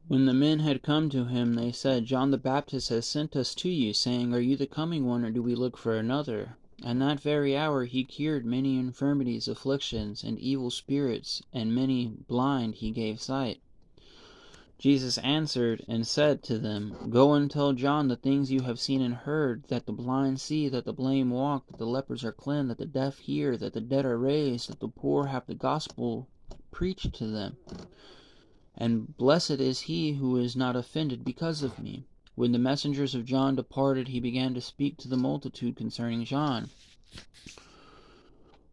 When the men had come to him, they said, John the Baptist has sent us to you, saying, Are you the coming one, or do we look for another? And that very hour he cured many infirmities, afflictions, and evil spirits, and many blind he gave sight. Jesus answered and said to them, Go and tell John the things you have seen and heard, that the blind see, that the lame walk, that the lepers are cleansed, that the deaf hear, that the dead are raised, that the poor have the gospel preached to them. And blessed is he who is not offended because of me. When the messengers of John departed, he began to speak to the multitude concerning John.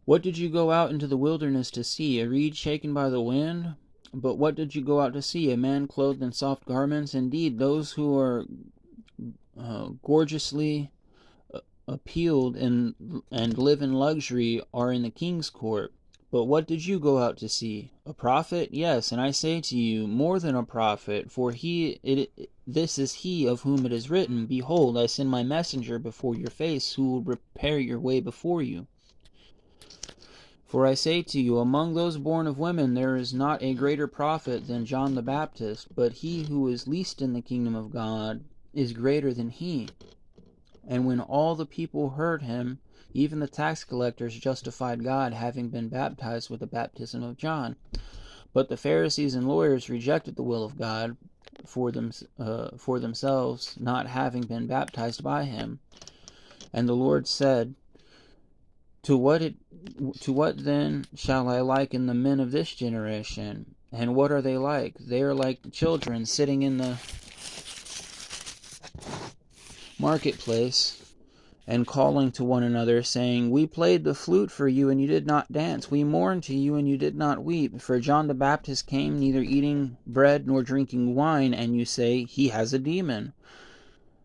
What did you go out into the wilderness to see? A reed shaken by the wind? But what did you go out to see? A man clothed in soft garments? Indeed, those who are gorgeously appealed and live in luxury are in the king's court. But what did you go out to see? A prophet? Yes, and I say to you, more than a prophet, for this is he of whom it is written, Behold, I send my messenger before your face, who will prepare your way before you. For I say to you, among those born of women there is not a greater prophet than John the Baptist, but he who is least in the kingdom of God is greater than he. And when all the people heard him, even the tax collectors justified God, having been baptized with the baptism of John. But the Pharisees and lawyers rejected the will of God for themselves, not having been baptized by him. And the Lord said, To what then shall I liken the men of this generation? And what are they like? They are like children sitting in the marketplace and calling to one another, saying, We played the flute for you, and you did not dance. We mourned to you, and you did not weep. For John the Baptist came neither eating bread nor drinking wine, and you say, He has a demon.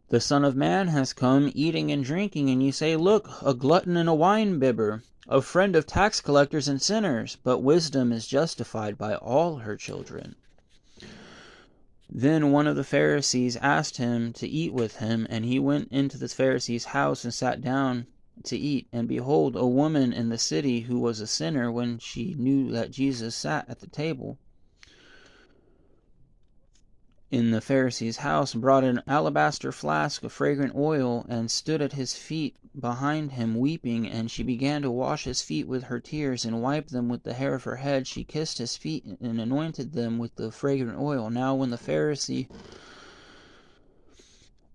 The Son of Man has come eating and drinking, and you say, Look, a glutton and a wine-bibber, a friend of tax collectors and sinners. But wisdom is justified by all her children. Then one of the Pharisees asked him to eat with him, and he went into the Pharisee's house and sat down to eat. And behold, a woman in the city who was a sinner, when she knew that Jesus sat at the table in the Pharisee's house, brought an alabaster flask of fragrant oil, and stood at his feet behind him, weeping. And she began to wash his feet with her tears, and wiped them with the hair of her head. She kissed his feet, and anointed them with the fragrant oil. Now when the Pharisee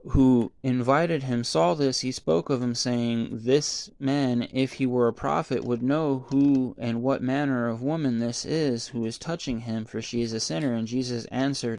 who invited him saw this, he spoke of him, saying, This man, if he were a prophet, would know who and what manner of woman this is who is touching him, for she is a sinner. And Jesus answered,